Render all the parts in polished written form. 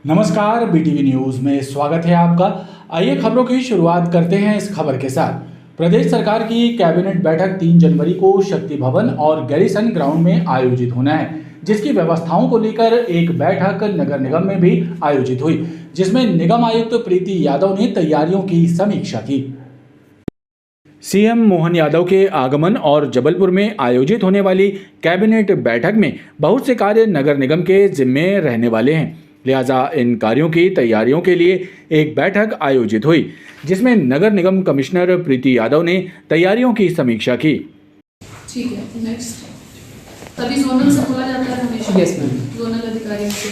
नमस्कार, BTV news में स्वागत है आपका। आइए खबरों की शुरुआत करते हैं इस खबर के साथ। प्रदेश सरकार की कैबिनेट बैठक 3 जनवरी को शक्ति भवन और गैरीसन ग्राउंड में आयोजित होना है, जिसकी व्यवस्थाओं को लेकर एक बैठक नगर निगम में भी आयोजित हुई, जिसमें निगम आयुक्त प्रीति यादव ने तैयारियों की समीक्षा की। सीएम मोहन यादव के आगमन और जबलपुर में आयोजित होने वाली कैबिनेट बैठक में बहुत से कार्य नगर निगम के जिम्मे रहने वाले हैं, लिहाजा इन कार्यों की तैयारियों के लिए एक बैठक आयोजित हुई, जिसमें नगर निगम कमिश्नर प्रीति यादव ने तैयारियों की समीक्षा की। ठीक है, नेक्स्ट। तभी जोनल से बोला जाता है हमेशा। Yes ma'am. जोनल अधिकारियों से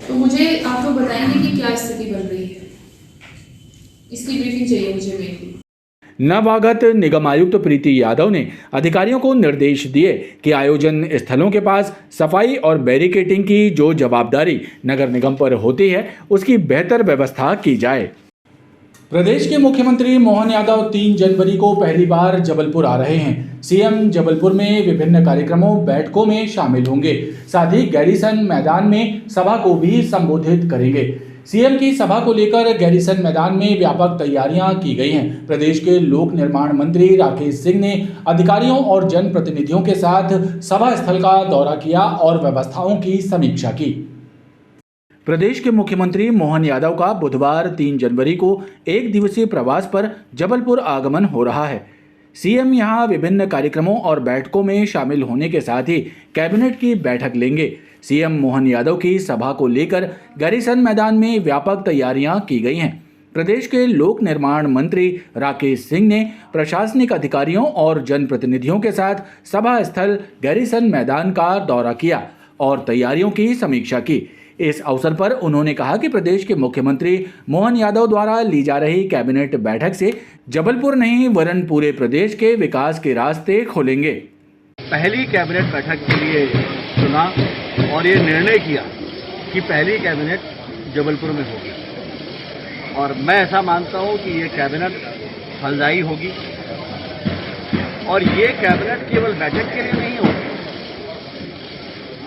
तो मुझे आप लोग बताएंगे कि क्या स्थिति बन रही है, इसकी ब्रीफिंग चाहिए मुझे मेनली। नवागत निगम आयुक्त प्रीति यादव ने अधिकारियों को निर्देश दिए कि आयोजन स्थलों के पास सफाई और बैरिकेडिंग की जो जवाबदारी नगर निगम पर होती है, उसकी बेहतर व्यवस्था की जाए। प्रदेश के मुख्यमंत्री मोहन यादव 3 जनवरी को पहली बार जबलपुर आ रहे हैं। सीएम जबलपुर में विभिन्न कार्यक्रमों बैठकों में शामिल होंगे, साथ ही गैरीसन मैदान में सभा को भी संबोधित करेंगे। सीएम की सभा को लेकर गैरीसन मैदान में व्यापक तैयारियां की गई हैं। प्रदेश के लोक निर्माण मंत्री राकेश सिंह ने अधिकारियों और जनप्रतिनिधियों के साथ सभा स्थल का दौरा किया और व्यवस्थाओं की समीक्षा की। प्रदेश के मुख्यमंत्री मोहन यादव का बुधवार 3 जनवरी को एक दिवसीय प्रवास पर जबलपुर आगमन हो रहा है। सीएम यहां विभिन्न कार्यक्रमों और बैठकों में शामिल होने के साथ ही कैबिनेट की बैठक लेंगे। सीएम मोहन यादव की सभा को लेकर गैरीसन मैदान में व्यापक तैयारियां की गई हैं। प्रदेश के लोक निर्माण मंत्री राकेश सिंह ने प्रशासनिक अधिकारियों और जनप्रतिनिधियों के साथ सभा स्थल गैरीसन मैदान का दौरा किया और तैयारियों की समीक्षा की। इस अवसर पर उन्होंने कहा कि प्रदेश के मुख्यमंत्री मोहन यादव द्वारा ली जा रही कैबिनेट बैठक से जबलपुर नहीं वरन पूरे प्रदेश के विकास के रास्ते खुलेंगे। पहली कैबिनेट बैठक के लिए चुना और ये निर्णय किया कि पहली कैबिनेट जबलपुर में होगी, और मैं ऐसा मानता हूं कि ये कैबिनेट फलदायी होगी। और ये कैबिनेट केवल बैठक के लिए नहीं होगी,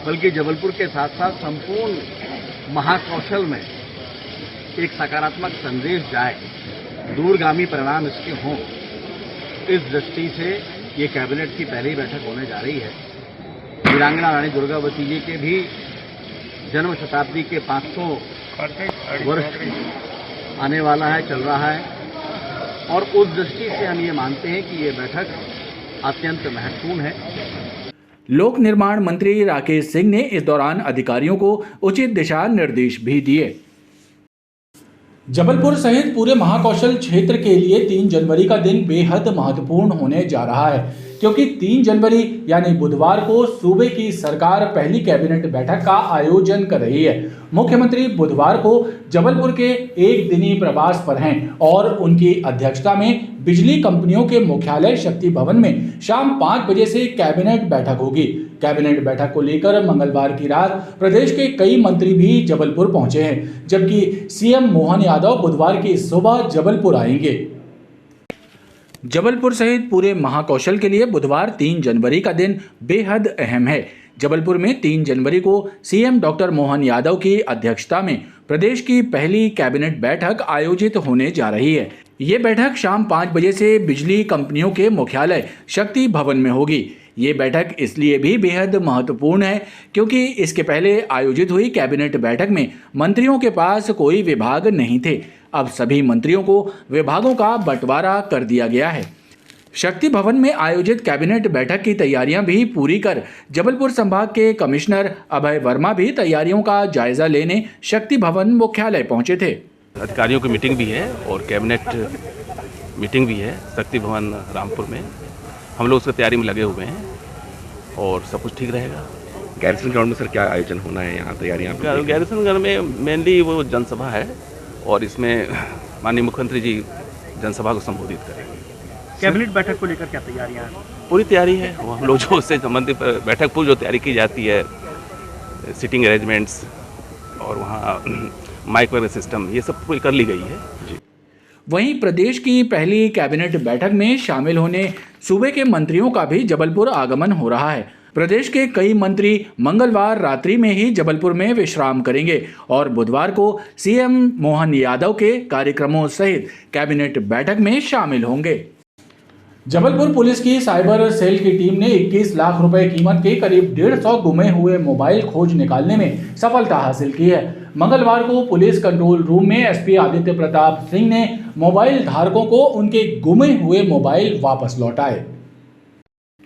बल्कि जबलपुर के साथ साथ संपूर्ण महाकौशल में एक सकारात्मक संदेश जाए, दूरगामी परिणाम इसके हों। इस दृष्टि से ये कैबिनेट की पहली बैठक होने जा रही है। वीरांगना रानी दुर्गावती जी के भी जन्म शताब्दी के 500 वर्ष आने वाला है, चल रहा है, और उस दृष्टि से हम ये मानते हैं कि ये बैठक अत्यंत महत्वपूर्ण है। लोक निर्माण मंत्री राकेश सिंह ने इस दौरान अधिकारियों को उचित दिशा निर्देश भी दिए। जबलपुर सहित पूरे महाकौशल क्षेत्र के लिए 3 जनवरी का दिन बेहद महत्वपूर्ण होने जा रहा है, क्योंकि 3 जनवरी यानी बुधवार को सूबे की सरकार पहली कैबिनेट बैठक का आयोजन कर रही है। मुख्यमंत्री बुधवार को जबलपुर के एक दिनी प्रवास पर हैं और उनकी अध्यक्षता में बिजली कंपनियों के मुख्यालय शक्ति भवन में शाम 5 बजे से कैबिनेट बैठक होगी। कैबिनेट बैठक को लेकर मंगलवार की रात प्रदेश के कई मंत्री भी जबलपुर पहुंचे हैं, जबकि सीएम मोहन यादव बुधवार की सुबह जबलपुर आएंगे। जबलपुर सहित पूरे महाकौशल के लिए बुधवार 3 जनवरी का दिन बेहद अहम है। जबलपुर में 3 जनवरी को सीएम डॉक्टर मोहन यादव की अध्यक्षता में प्रदेश की पहली कैबिनेट बैठक आयोजित होने जा रही है। ये बैठक शाम 5 बजे से बिजली कंपनियों के मुख्यालय शक्ति भवन में होगी। ये बैठक इसलिए भी बेहद महत्वपूर्ण है क्योंकि इसके पहले आयोजित हुई कैबिनेट बैठक में मंत्रियों के पास कोई विभाग नहीं थे। अब सभी मंत्रियों को विभागों का बंटवारा कर दिया गया है। शक्ति भवन में आयोजित कैबिनेट बैठक की तैयारियां भी पूरी कर जबलपुर संभाग के कमिश्नर अभय वर्मा भी तैयारियों का जायजा लेने शक्ति भवन मुख्यालय पहुंचे थे। अधिकारियों की मीटिंग भी है और कैबिनेट मीटिंग भी है शक्ति भवन रामपुर में। हम लोग उसकी तैयारी में लगे हुए हैं और सब कुछ ठीक रहेगा। गैरीसन ग्राउंड में सर क्या आयोजन होना है, यहाँ तैयारियाँ? गैरीसन ग्राउंड में मेनली वो जनसभा है और इसमें माननीय मुख्यमंत्री जी जनसभा को संबोधित करेंगे। कैबिनेट बैठक को लेकर क्या तैयारियां हैं? पूरी तैयारी है। वो हम लोग जो उससे संबंधित बैठक पूरी जो तैयारी की जाती है, सिटिंग अरेंजमेंट्स और वहाँ माइक वगैरह सिस्टम, ये सब पूरी कर ली गई है जी। वहीं प्रदेश की पहली कैबिनेट बैठक में शामिल होने सूबे के मंत्रियों का भी जबलपुर आगमन हो रहा है। प्रदेश के कई मंत्री मंगलवार रात्रि में ही जबलपुर में विश्राम करेंगे और बुधवार को सीएम मोहन यादव के कार्यक्रमों सहित कैबिनेट बैठक में शामिल होंगे। जबलपुर पुलिस की साइबर सेल की टीम ने 21 लाख रुपए कीमत के करीब 150 गुमे हुए मोबाइल खोज निकालने में सफलता हासिल की है। मंगलवार को पुलिस कंट्रोल रूम में एसपी आदित्य प्रताप सिंह ने मोबाइल धारकों को उनके गुमे हुए मोबाइल वापस लौटाए।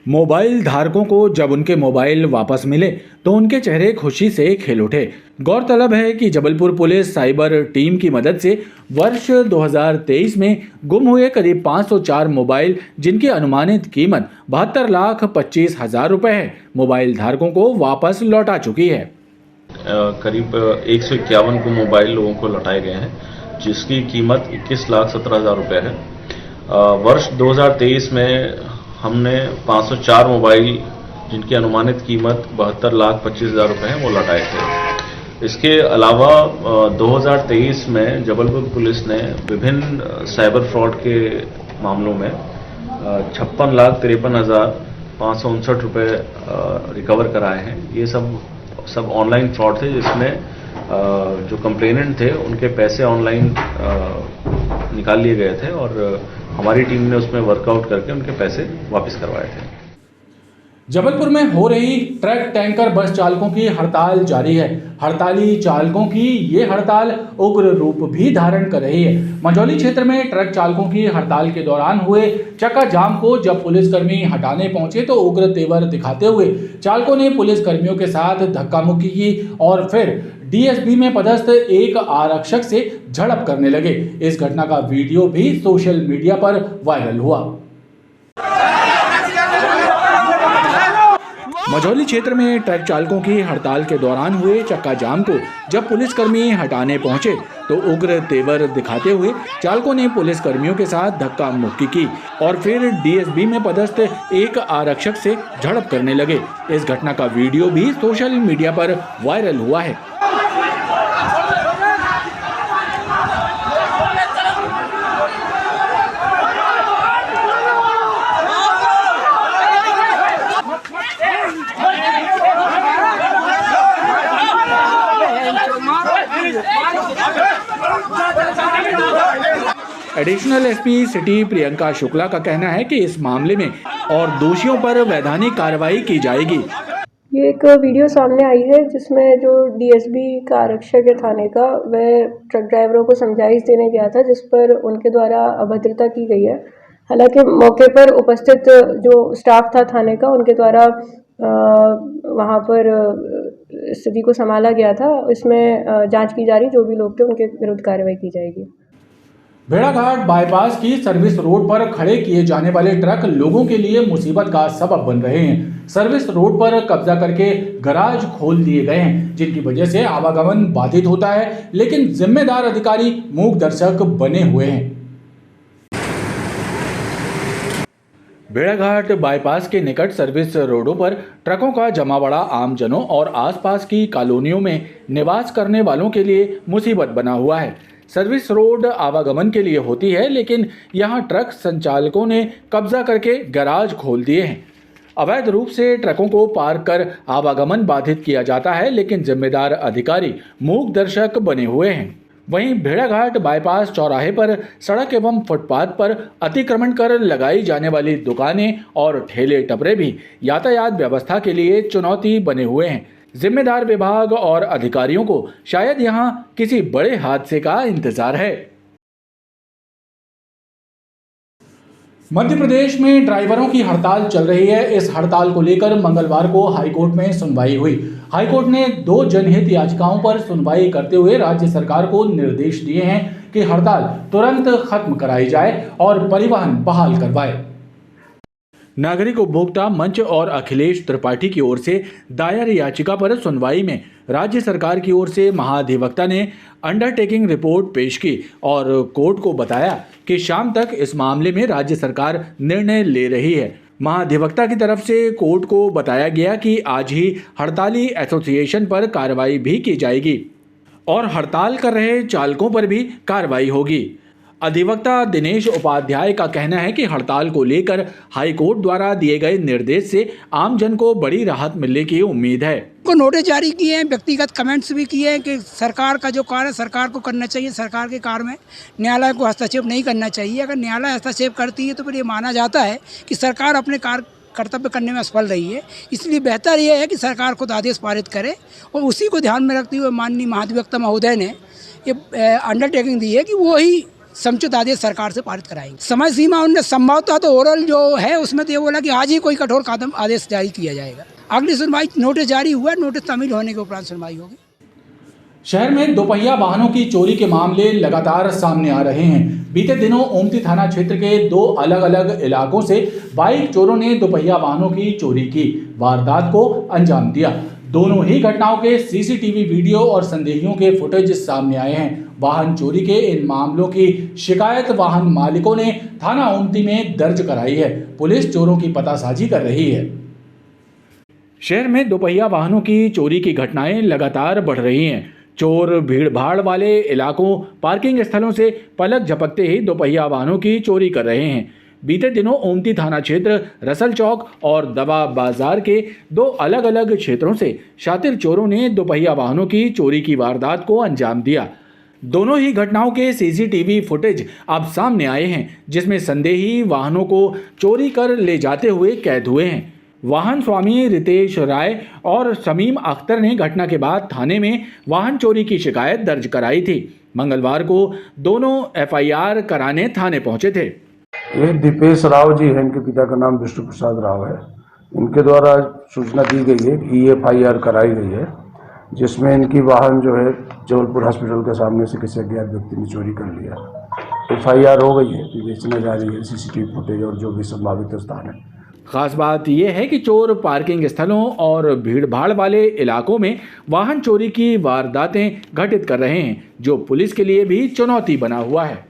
मोबाइल धारकों को जब उनके मोबाइल वापस मिले तो उनके चेहरे खुशी से खिल उठे। गौरतलब है कि जबलपुर पुलिस साइबर टीम की मदद से वर्ष 2023 में गुम हुए करीब 504 मोबाइल, जिनकी अनुमानित कीमत 72,25,000 रुपए है, मोबाइल धारकों को वापस लौटा चुकी है। करीब 151 को मोबाइल लोगों को लौटाए गए हैं, जिसकी कीमत 21,17,000 रुपये है। वर्ष 2023 में हमने 504 मोबाइल, जिनकी अनुमानित कीमत 72,25,000 रुपये है, वो लौटाए थे। इसके अलावा 2023 में जबलपुर पुलिस ने विभिन्न साइबर फ्रॉड के मामलों में 56,53,559 रुपये रिकवर कराए हैं। ये सब ऑनलाइन फ्रॉड थे, जिसमें जो कंप्लेनेंट थे उनके पैसे ऑनलाइन निकाल लिए गए थे और हमारी टीम ने उसमें वर्कआउट करके उनके पैसे वापस करवाए थे। जबलपुर में हो रही ट्रक टैंकर बस चालकों की हड़ताल जारी है। हड़ताली चालकों की ये हड़ताल उग्र रूप भी धारण कर रही है। मंझौली क्षेत्र में ट्रक चालकों की हड़ताल के दौरान हुए चक्का जाम को जब पुलिसकर्मी हटाने पहुंचे तो उग्र तेवर दिखाते हुए चालकों ने पुलिसकर्मियों के साथ धक्का मुक्की की और फिर डीएसबी में पदस्थ एक आरक्षक से झड़प करने लगे। इस घटना का वीडियो भी सोशल मीडिया पर वायरल हुआ। मंझौली क्षेत्र में ट्रक चालकों की हड़ताल के दौरान हुए चक्का जाम को जब पुलिसकर्मी हटाने पहुंचे तो उग्र तेवर दिखाते हुए चालकों ने पुलिसकर्मियों के साथ धक्का मुक्की की और फिर डीएसबी में पदस्थ एक आरक्षक से झड़प करने लगे। इस घटना का वीडियो भी सोशल मीडिया पर वायरल हुआ है। Additional SP city Priyanka Shukla का कहना है कि इस मामले में और दोषियों पर वैधानिक कार्रवाई की जाएगी। ये एक वीडियो सामने आई है जिसमें जो डीएसबी का आरक्षक है थाने का, वह ट्रक ड्राइवरों को समझाइश देने गया था, जिस पर उनके द्वारा अभद्रता की गई है। हालांकि मौके पर उपस्थित जो स्टाफ था थाने का, उनके द्वारा वहां पर स्थिति को संभाला गया था। इसमें जांच की जा रही, जो भी लोग थे उनके विरुद्ध कार्रवाई की जाएगी। भेड़ाघाट बाईपास की सर्विस रोड पर खड़े किए जाने वाले ट्रक लोगों के लिए मुसीबत का सबब बन रहे हैं। सर्विस रोड पर कब्जा करके गराज खोल दिए गए हैं, जिनकी वजह से आवागमन बाधित होता है, लेकिन जिम्मेदार अधिकारी मूक दर्शक बने हुए हैं। भेड़ाघाट बाईपास के निकट सर्विस रोडों पर ट्रकों का जमावड़ा आमजनों और आसपास की कॉलोनियों में निवास करने वालों के लिए मुसीबत बना हुआ है। सर्विस रोड आवागमन के लिए होती है, लेकिन यहां ट्रक संचालकों ने कब्जा करके गैराज खोल दिए हैं। अवैध रूप से ट्रकों को पार्क कर आवागमन बाधित किया जाता है, लेकिन जिम्मेदार अधिकारी मूक दर्शक बने हुए हैं। वहीं भेड़ाघाट बाईपास चौराहे पर सड़क एवं फुटपाथ पर अतिक्रमण कर लगाई जाने वाली दुकानें और ठेले टपरे भी यातायात व्यवस्था के लिए चुनौती बने हुए हैं। जिम्मेदार विभाग और अधिकारियों को शायद यहां किसी बड़े हादसे का इंतजार है। मध्य प्रदेश में ड्राइवरों की हड़ताल चल रही है। इस हड़ताल को लेकर मंगलवार को हाईकोर्ट में सुनवाई हुई। हाईकोर्ट ने 2 जनहित याचिकाओं पर सुनवाई करते हुए राज्य सरकार को निर्देश दिए हैं कि हड़ताल तुरंत खत्म कराई जाए और परिवहन बहाल करवाए। नागरिक उपभोक्ता मंच और अखिलेश त्रिपाठी की ओर से दायर याचिका पर सुनवाई में राज्य सरकार की ओर से महाधिवक्ता ने अंडरटेकिंग रिपोर्ट पेश की और कोर्ट को बताया कि शाम तक इस मामले में राज्य सरकार निर्णय ले रही है। महाधिवक्ता की तरफ से कोर्ट को बताया गया कि आज ही हड़ताली एसोसिएशन पर कार्रवाई भी की जाएगी और हड़ताल कर रहे चालकों पर भी कार्रवाई होगी। अधिवक्ता दिनेश उपाध्याय का कहना है कि हड़ताल को लेकर हाईकोर्ट द्वारा दिए गए निर्देश से आमजन को बड़ी राहत मिलने की उम्मीद है। को नोटिस जारी किए हैं, व्यक्तिगत कमेंट्स भी किए हैं कि सरकार का जो कार्य सरकार को करना चाहिए, सरकार के कार्य में न्यायालय को हस्तक्षेप नहीं करना चाहिए। अगर न्यायालय हस्तक्षेप करती है तो फिर ये माना जाता है कि सरकार अपने कर्तव्य करने में असफल रही है। इसलिए बेहतर यह है कि सरकार खुद आदेश पारित करे और उसी को ध्यान में रखते हुए माननीय महाधिवक्ता महोदय ने ये अंडरटेकिंग दी है कि वो ही समुचित आदेश सरकार से पारित कराएंगे। समय सीमा उनने संभवतः तो ओरल जो है उसमें तो ये बोला कि आज ही कोई कठोर कदम आदेश जारी किया जाएगा। अगली सुनवाई नोटिस जारी हुआ, नोटिस तामील होने के उपरांत सुनवाई होगी। शहर में दोपहिया वाहनों की चोरी के मामले लगातार सामने आ रहे हैं। बीते दिनों ओमती थाना क्षेत्र के 2 अलग अलग इलाकों से बाइक चोरों ने दोपहिया वाहनों की चोरी की वारदात को अंजाम दिया। दोनों ही घटनाओं के सीसीटीवी वीडियो और संदेहियों के फुटेज सामने आए हैं। वाहन चोरी के इन मामलों की शिकायत वाहन मालिकों ने थाना ओमती में दर्ज कराई है। पुलिस चोरों की पतासाजी कर रही है। शहर में दोपहिया वाहनों की चोरी की घटनाएं लगातार बढ़ रही हैं। चोर भीड़ भाड़ वाले इलाकों, पार्किंग स्थलों से पलक झपकते ही दोपहिया वाहनों की चोरी कर रहे हैं। बीते दिनों ओमती थाना क्षेत्र, रसल चौक और दवा बाजार के 2 अलग अलग क्षेत्रों से शातिर चोरों ने दोपहिया वाहनों की चोरी की वारदात को अंजाम दिया। दोनों ही घटनाओं के सीसीटीवी फुटेज अब सामने आए हैं, जिसमें संदेही वाहनों को चोरी कर ले जाते हुए कैद हुए हैं। वाहन स्वामी रितेश राय और शमीम अख्तर ने घटना के बाद थाने में वाहन चोरी की शिकायत दर्ज कराई थी। मंगलवार को दोनों एफआईआर कराने थाने पहुंचे थे। ये दीपेश राव जी हैं, इनके पिता का नाम विष्णु प्रसाद राव है। इनके द्वारा सूचना दी गई है कि एफआईआर कराई गई है, जिसमें इनकी वाहन जो है जबलपुर हॉस्पिटल के सामने से किसी अज्ञात व्यक्ति ने चोरी कर लिया। एफआईआर हो गई है, विवेचना जारी है, सीसीटीवी फुटेज और जो भी संभावित स्थान है। खास बात यह है कि चोर पार्किंग स्थलों और भीड़ भाड़ वाले इलाकों में वाहन चोरी की वारदातें घटित कर रहे हैं, जो पुलिस के लिए भी चुनौती बना हुआ है।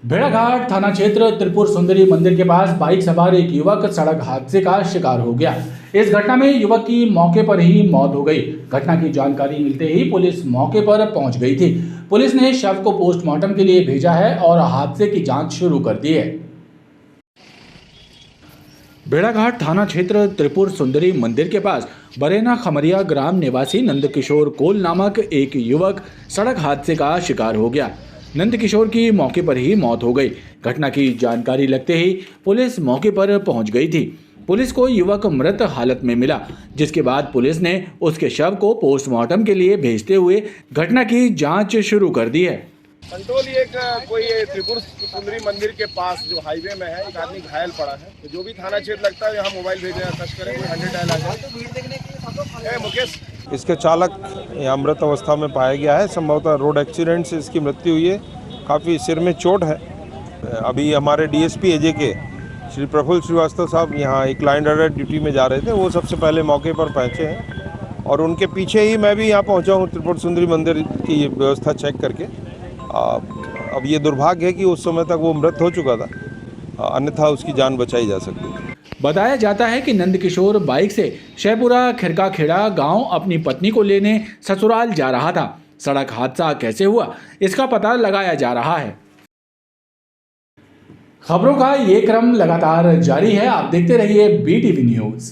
भेड़ाघाट थाना क्षेत्र त्रिपुर सुंदरी मंदिर के पास बाइक सवार एक युवक सड़क हादसे का शिकार हो गया। इस घटना में युवक की मौके पर ही मौत हो गई। घटना की जानकारी मिलते ही पुलिस मौके पर पहुंच गई थी। पुलिस ने शव को पोस्टमार्टम के लिए भेजा है और हादसे की जांच शुरू कर दी है। भेड़ाघाट थाना क्षेत्र त्रिपुर सुंदरी मंदिर के पास बरेना खमरिया ग्राम निवासी नंदकिशोर कोल नामक एक युवक सड़क हादसे का शिकार हो गया। नंदकिशोर की मौके पर ही मौत हो गई। घटना की जानकारी लगते ही पुलिस मौके पर पहुंच गई थी। पुलिस को युवक मृत हालत में मिला, जिसके बाद पुलिस ने उसके शव को पोस्टमार्टम के लिए भेजते हुए घटना की जांच शुरू कर दी है। कंट्रोल ये कोई त्रिपुर सुंदरी मंदिर के पास जो हाईवे में है, एक आदमी घायल पड़ा है। तो जो भी थाना क्षेत्र लगता है यहाँ मोबाइल भेजे सर्च करें, 100 डायल आ जाए। मुकेश, इसके चालक यहाँ मृत अवस्था में पाया गया है। संभवतः रोड एक्सीडेंट से इसकी मृत्यु हुई है। काफ़ी सिर में चोट है। अभी हमारे डीएसपी एजे के श्री प्रफुल्ल श्रीवास्तव साहब यहाँ एक लाइन राइडर ड्यूटी में जा रहे थे। वो सबसे पहले मौके पर पहुँचे हैं और उनके पीछे ही मैं भी यहाँ पहुँचा हूँ त्रिपुर सुंदरी मंदिर की व्यवस्था चेक करके। अब ये दुर्भाग्य है कि उस समय तक वो मृत हो चुका था, अन्यथा उसकी जान बचाई जा सकती थी। बताया जाता है कि नंदकिशोर बाइक से शहपुरा खिरका खेड़ा गांव अपनी पत्नी को लेने ससुराल जा रहा था। सड़क हादसा कैसे हुआ, इसका पता लगाया जा रहा है। खबरों का ये क्रम लगातार जारी है। आप देखते रहिए BTV न्यूज़।